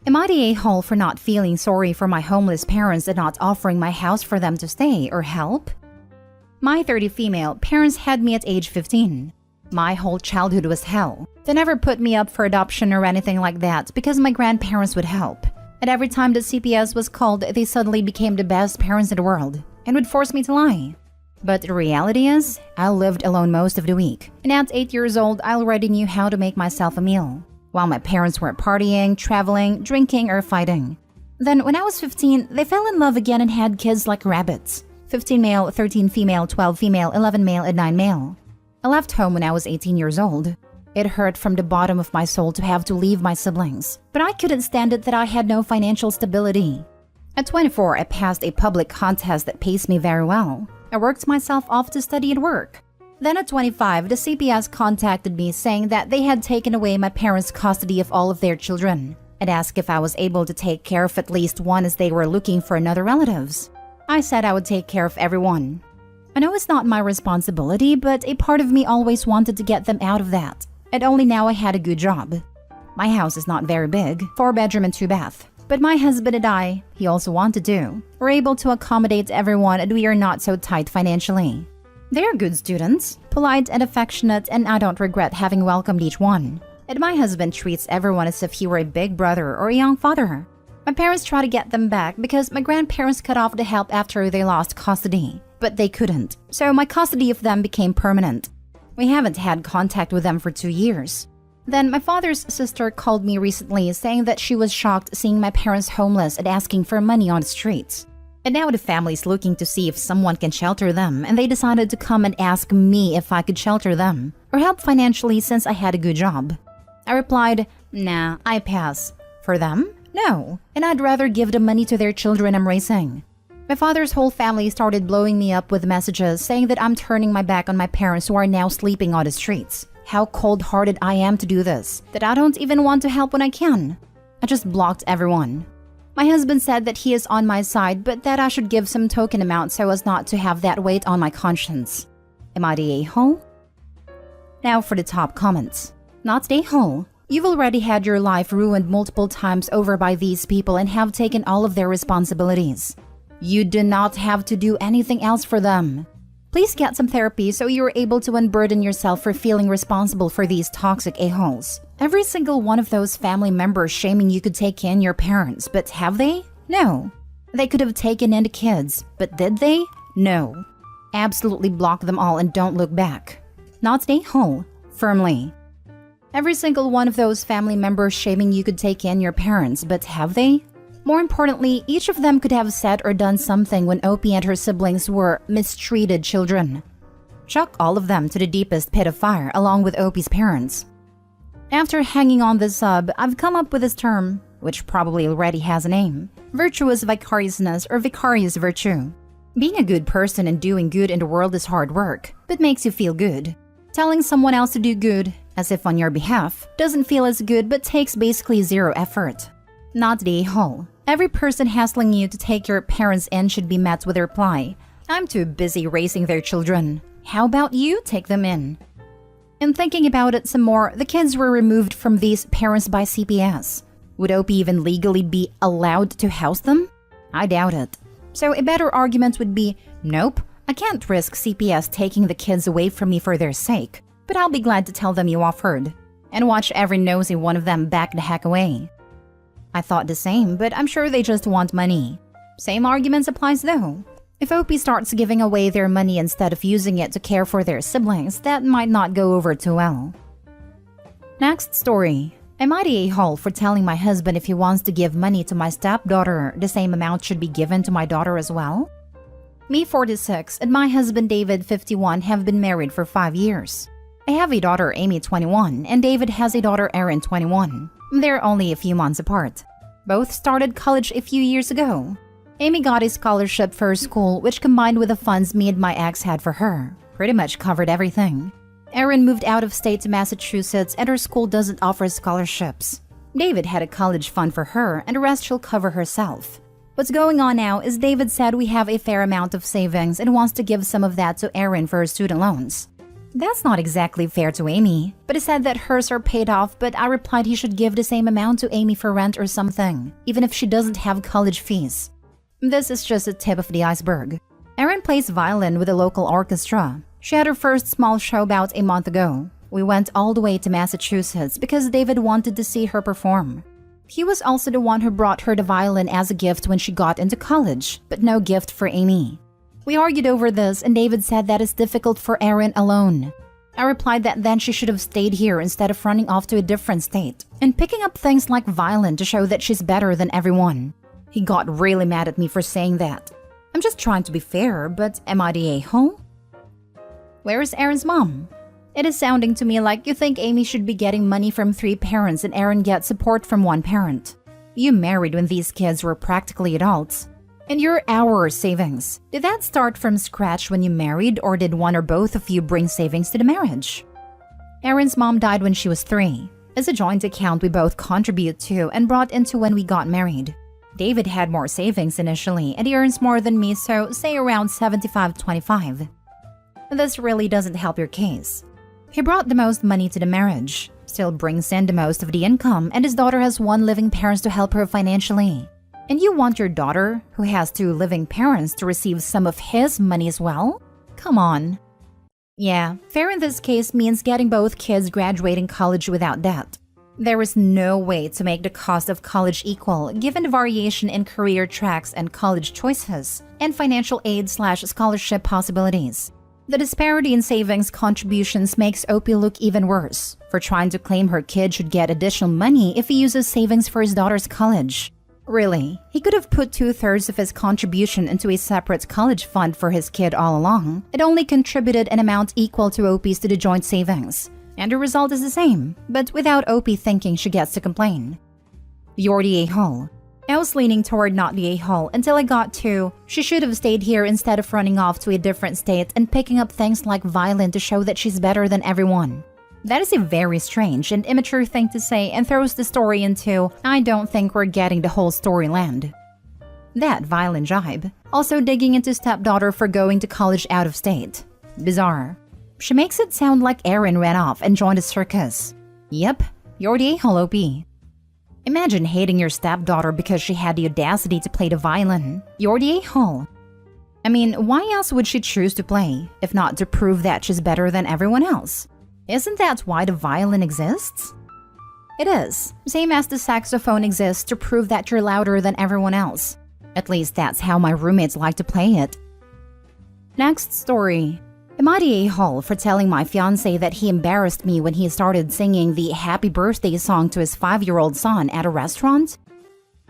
Am I the a-hole for not feeling sorry for my homeless parents and not offering my house for them to stay or help? My 30 female parents had me at age 15. My whole childhood was hell. They never put me up for adoption or anything like that because my grandparents would help. And every time the CPS was called, they suddenly became the best parents in the world and would force me to lie. But the reality is, I lived alone most of the week. And at 8 years old, I already knew how to make myself a meal, while my parents were partying, traveling, drinking, or fighting. Then when I was 15, they fell in love again and had kids like rabbits. 15 male, 13 female, 12 female, 11 male, and 9 male. I left home when I was 18 years old. It hurt from the bottom of my soul to have to leave my siblings, but I couldn't stand it that I had no financial stability. At 24, I passed a public contest that pays me very well. I worked myself off to study and work. Then at 25, the CPS contacted me saying that they had taken away my parents' custody of all of their children and asked if I was able to take care of at least one as they were looking for another relatives. I said I would take care of everyone. I know it's not my responsibility, but a part of me always wanted to get them out of that. And only now I had a good job. My house is not very big, 4-bedroom and 2-bath. But my husband and I, he also wanted to, were able to accommodate everyone and we are not so tight financially. They are good students, polite and affectionate, and I don't regret having welcomed each one. And my husband treats everyone as if he were a big brother or a young father. My parents try to get them back because my grandparents cut off the help after they lost custody, but they couldn't. So my custody of them became permanent. We haven't had contact with them for 2 years. Then my father's sister called me recently saying that she was shocked seeing my parents homeless and asking for money on the streets. And now the family's looking to see if someone can shelter them, and they decided to come and ask me if I could shelter them or help financially since I had a good job. I replied, "Nah, I pass." For them? No, and I'd rather give the money to their children I'm raising. My father's whole family started blowing me up with messages saying that I'm turning my back on my parents who are now sleeping on the streets. How cold-hearted I am to do this, that I don't even want to help when I can. I just blocked everyone. My husband said that he is on my side, but that I should give some token amount so as not to have that weight on my conscience. Am I the a-hole? Now for the top comments. Not the a-hole. You've already had your life ruined multiple times over by these people and have taken all of their responsibilities. You do not have to do anything else for them. Please get some therapy so you're able to unburden yourself for feeling responsible for these toxic a-holes. Every single one of those family members shaming you could take in your parents, but have they? No. They could have taken in the kids, but did they? No. Absolutely block them all and don't look back. Not the a-hole. Firmly. Every single one of those family members shaming you could take in your parents, but have they? More importantly, each of them could have said or done something when Opie and her siblings were mistreated children. Chuck all of them to the deepest pit of fire along with Opie's parents. After hanging on this sub, I've come up with this term, which probably already has a name: virtuous vicariousness or vicarious virtue. Being a good person and doing good in the world is hard work, but makes you feel good. Telling someone else to do good, as if on your behalf, doesn't feel as good but takes basically zero effort. Not the a-hole. Every person hassling you to take your parents in should be met with the reply, "I'm too busy raising their children. How about you take them in?" In thinking about it some more, the kids were removed from these parents by CPS. Would Opie even legally be allowed to house them? I doubt it. So a better argument would be, nope, I can't risk CPS taking the kids away from me for their sake, but I'll be glad to tell them you offered, and watch every nosy one of them back the heck away. I thought the same, but I'm sure they just want money. Same arguments applies though. If Opie starts giving away their money instead of using it to care for their siblings, that might not go over too well. Next story. Am I the a-hole for telling my husband if he wants to give money to my stepdaughter, the same amount should be given to my daughter as well? Me, 46, and my husband David, 51, have been married for 5 years. I have a daughter, Amy, 21, and David has a daughter, Erin, 21. They're only a few months apart. Both started college a few years ago. Amy got a scholarship for her school, which combined with the funds me and my ex had for her, pretty much covered everything. Erin moved out of state to Massachusetts and her school doesn't offer scholarships. David had a college fund for her and the rest she'll cover herself. What's going on now is David said we have a fair amount of savings and wants to give some of that to Erin for her student loans. That's not exactly fair to Amy, but he said that hers are paid off, but I replied he should give the same amount to Amy for rent or something, even if she doesn't have college fees. This is just the tip of the iceberg. Erin plays violin with a local orchestra. She had her first small show about a month ago. We went all the way to Massachusetts because David wanted to see her perform. He was also the one who brought her the violin as a gift when she got into college, but no gift for Amy. We argued over this and David said that it's difficult for Erin alone. I replied that then she should have stayed here instead of running off to a different state and picking up things like violin to show that she's better than everyone. He got really mad at me for saying that. I'm just trying to be fair, but am I the a-hole? Where is Erin's mom? It is sounding to me like you think Amy should be getting money from 3 parents and Erin gets support from 1 parent. You married when these kids were practically adults. And your our savings, did that start from scratch when you married or did one or both of you bring savings to the marriage? Erin's mom died when she was 3. It's a joint account we both contribute to and brought into when we got married. David had more savings initially and he earns more than me, so say around 75-25. This really doesn't help your case. He brought the most money to the marriage, still brings in the most of the income, and his daughter has 1 living parent to help her financially. And you want your daughter, who has 2 living parents, to receive some of his money as well? Come on. Yeah, fair in this case means getting both kids graduating college without debt. There is no way to make the cost of college equal given the variation in career tracks and college choices and financial aid/scholarship possibilities. The disparity in savings contributions makes Opie look even worse for trying to claim her kid should get additional money if he uses savings for his daughter's college. Really, he could have put 2/3 of his contribution into a separate college fund for his kid all along. It only contributed an amount equal to Opie's to the joint savings. And the result is the same, but without Opie thinking she gets to complain. You're the a-hole. I was leaning toward not the a-hole until I got to, she should have stayed here instead of running off to a different state and picking up things like violin to show that she's better than everyone. That is a very strange and immature thing to say and throws the story into, I don't think we're getting the whole storyland. That violin jibe. Also digging into stepdaughter for going to college out of state. Bizarre. She makes it sound like Erin ran off and joined a circus. Yep, you're the a-hole, Opie. Imagine hating your stepdaughter because she had the audacity to play the violin. You're the a-hole. I mean, why else would she choose to play, if not to prove that she's better than everyone else? Isn't that why the violin exists? It is, same as the saxophone exists to prove that you're louder than everyone else. At least that's how my roommates like to play it. Next story. Am I the a-hole for telling my fiancé that he embarrassed me when he started singing the happy birthday song to his 5-year-old son at a restaurant?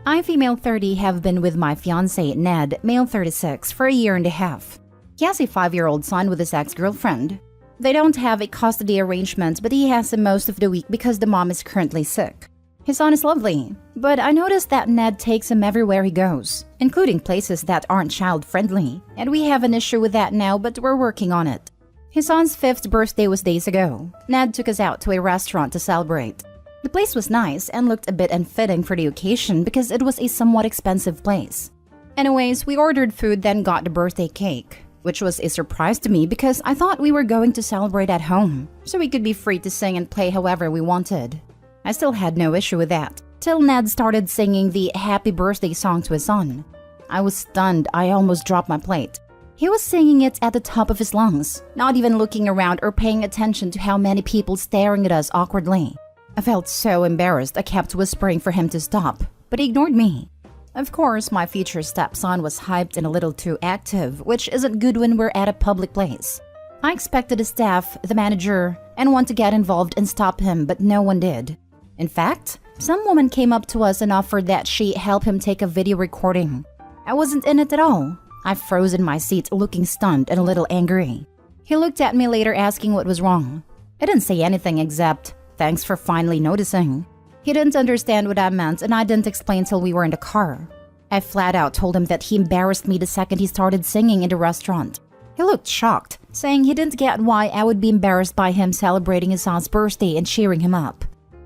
I, female 30, have been with my fiancé, Ned, male 36, for a year and a half. He has a 5-year-old son with his ex-girlfriend. They don't have a custody arrangement, but he has him most of the week because the mom is currently sick. His son is lovely, but I noticed that Ned takes him everywhere he goes, including places that aren't child-friendly, and we have an issue with that now, but we're working on it. His son's 5th birthday was days ago. Ned took us out to a restaurant to celebrate. The place was nice and looked a bit unfitting for the occasion because it was a somewhat expensive place. Anyways, we ordered food, then got the birthday cake, which was a surprise to me because I thought we were going to celebrate at home, so we could be free to sing and play however we wanted. I still had no issue with that, till Ned started singing the happy birthday song to his son. I was stunned, I almost dropped my plate. He was singing it at the top of his lungs, not even looking around or paying attention to how many people staring at us awkwardly. I felt so embarrassed I kept whispering for him to stop, but he ignored me. Of course, my future stepson was hyped and a little too active, which isn't good when we're at a public place. I expected the staff, the manager, and one to get involved and stop him, but no one did. In fact, some woman came up to us and offered that she help him take a video recording. I wasn't in it at all. I froze in my seat, looking stunned and a little angry. He looked at me later asking what was wrong. I didn't say anything except, thanks for finally noticing. He didn't understand what I meant and I didn't explain till we were in the car. I flat out told him that he embarrassed me the second he started singing in the restaurant. He looked shocked, saying he didn't get why I would be embarrassed by him celebrating his son's birthday and cheering him up.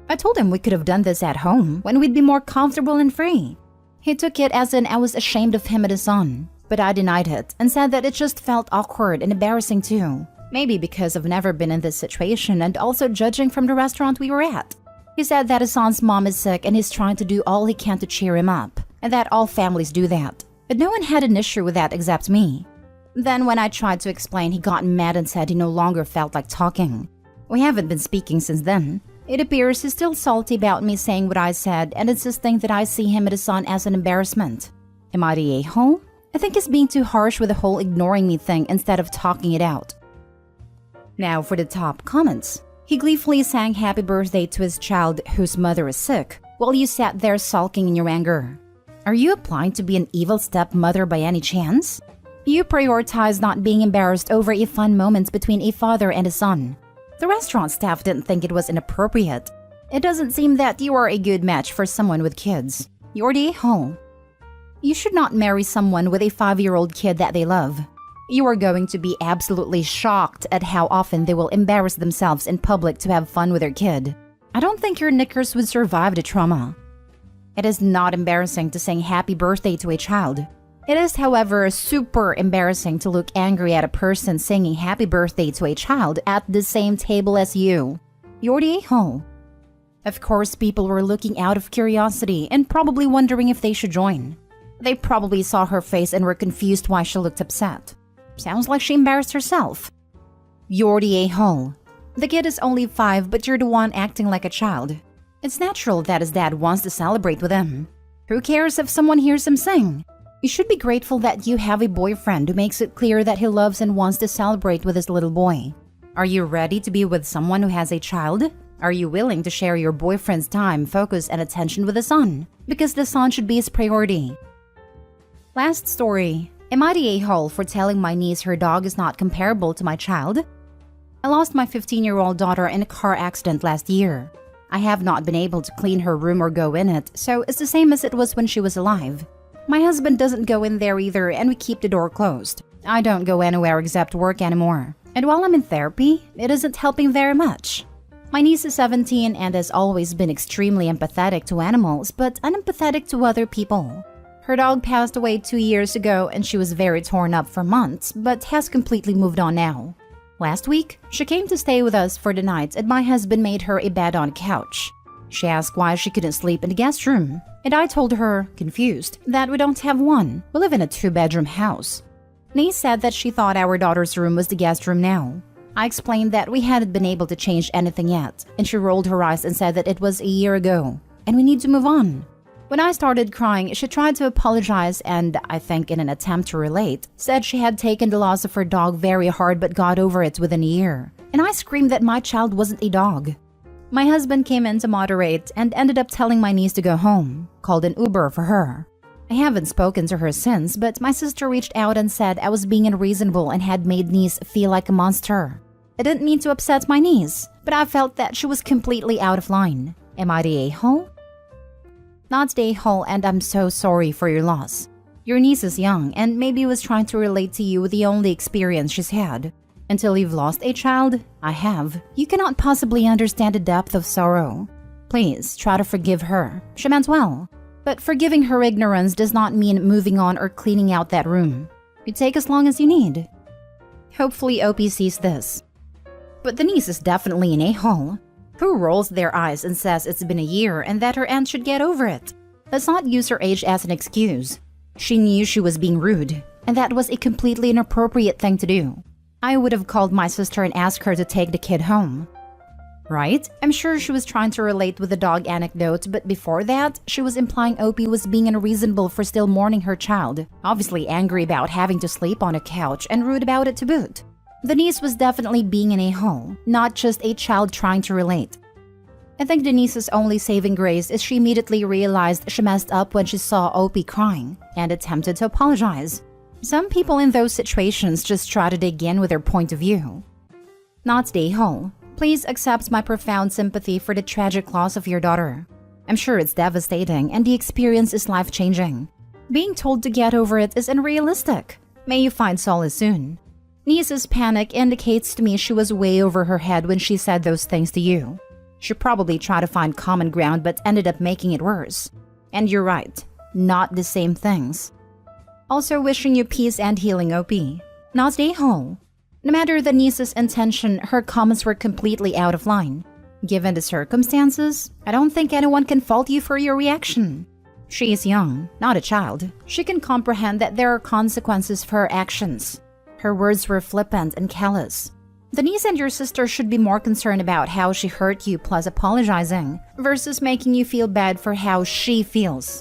I told him we could have done this at home when we'd be more comfortable and free. He took it as in I was ashamed of him and his son, but I denied it and said that it just felt awkward and embarrassing too. Maybe because I've never been in this situation and also judging from the restaurant we were at. He said that his son's mom is sick and he's trying to do all he can to cheer him up, and that all families do that. But no one had an issue with that except me. Then when I tried to explain, he got mad and said he no longer felt like talking. We haven't been speaking since then. It appears he's still salty about me saying what I said and insisting that I see him and his son as an embarrassment. Am I the a-hole? I think he's being too harsh with the whole ignoring me thing instead of talking it out. Now for the top comments. He gleefully sang happy birthday to his child whose mother is sick, while you sat there sulking in your anger. Are you applying to be an evil stepmother by any chance? You prioritize not being embarrassed over a fun moment between a father and a son. The restaurant staff didn't think it was inappropriate. It doesn't seem that you are a good match for someone with kids. You're the a-hole. You should not marry someone with a 5-year-old kid that they love. You are going to be absolutely shocked at how often they will embarrass themselves in public to have fun with their kid. I don't think your knickers would survive the trauma. It is not embarrassing to sing happy birthday to a child. It is, however, super embarrassing to look angry at a person singing happy birthday to a child at the same table as you. You're the a-hole. Of course, people were looking out of curiosity and probably wondering if they should join. They probably saw her face and were confused why she looked upset. Sounds like she embarrassed herself. You're the a-hole. The kid is only 5, but you're the one acting like a child. It's natural that his dad wants to celebrate with him. Who cares if someone hears him sing? You should be grateful that you have a boyfriend who makes it clear that he loves and wants to celebrate with his little boy. Are you ready to be with someone who has a child? Are you willing to share your boyfriend's time, focus, and attention with the son? Because the son should be his priority. Last story. Am I the a-hole for telling my niece her dog is not comparable to my child? I lost my 15-year-old daughter in a car accident last year. I have not been able to clean her room or go in it, so it's the same as it was when she was alive. My husband doesn't go in there either, and we keep the door closed. I don't go anywhere except work anymore. And while I'm in therapy, it isn't helping very much. My niece is 17 and has always been extremely empathetic to animals, but unempathetic to other people. Her dog passed away 2 years ago and she was very torn up for months, but has completely moved on now. Last week, she came to stay with us for the night and my husband made her a bed on a couch. She asked why she couldn't sleep in the guest room, and I told her, confused, that we don't have one. We live in a 2-bedroom house. Niece said that she thought our daughter's room was the guest room now. I explained that we hadn't been able to change anything yet, and she rolled her eyes and said that it was a year ago, and we need to move on. When I started crying, she tried to apologize and, I think in an attempt to relate, said she had taken the loss of her dog very hard but got over it within a year. And I screamed that my child wasn't a dog. My husband came in to moderate and ended up telling my niece to go home, called an Uber for her. I haven't spoken to her since, but my sister reached out and said I was being unreasonable and had made niece feel like a monster. I didn't mean to upset my niece, but I felt that she was completely out of line. Am I the a-hole? Not the a-hole, and I'm so sorry for your loss. Your niece is young and maybe was trying to relate to you with the only experience she's had. Until you've lost a child, I have. You cannot possibly understand the depth of sorrow. Please try to forgive her. She meant well. But forgiving her ignorance does not mean moving on or cleaning out that room. You take as long as you need. Hopefully OP sees this. But the niece is definitely an a-hole. Who rolls their eyes and says it's been a year and that her aunt should get over it? Let's not use her age as an excuse. She knew she was being rude, and that was a completely inappropriate thing to do. I would have called my sister and asked her to take the kid home. Right? I'm sure she was trying to relate with the dog anecdote, but before that, she was implying Opie was being unreasonable for still mourning her child, obviously angry about having to sleep on a couch and rude about it to boot. The niece was definitely being an a-hole, not just a child trying to relate. I think Denise's only saving grace is she immediately realized she messed up when she saw Opie crying and attempted to apologize. Some people in those situations just try to dig in with their point of view. Not the a-hole. Please accept my profound sympathy for the tragic loss of your daughter. I'm sure it's devastating and the experience is life-changing. Being told to get over it is unrealistic. May you find solace soon. Niece's panic indicates to me she was way over her head when she said those things to you. She probably tried to find common ground but ended up making it worse. And you're right, not the same things. Also wishing you peace and healing, OP. Not the a-hole. No matter the niece's intention, her comments were completely out of line. Given the circumstances, I don't think anyone can fault you for your reaction. She is young, not a child. She can comprehend that there are consequences for her actions. Her words were flippant and callous. The niece and your sister should be more concerned about how she hurt you plus apologizing, versus making you feel bad for how she feels.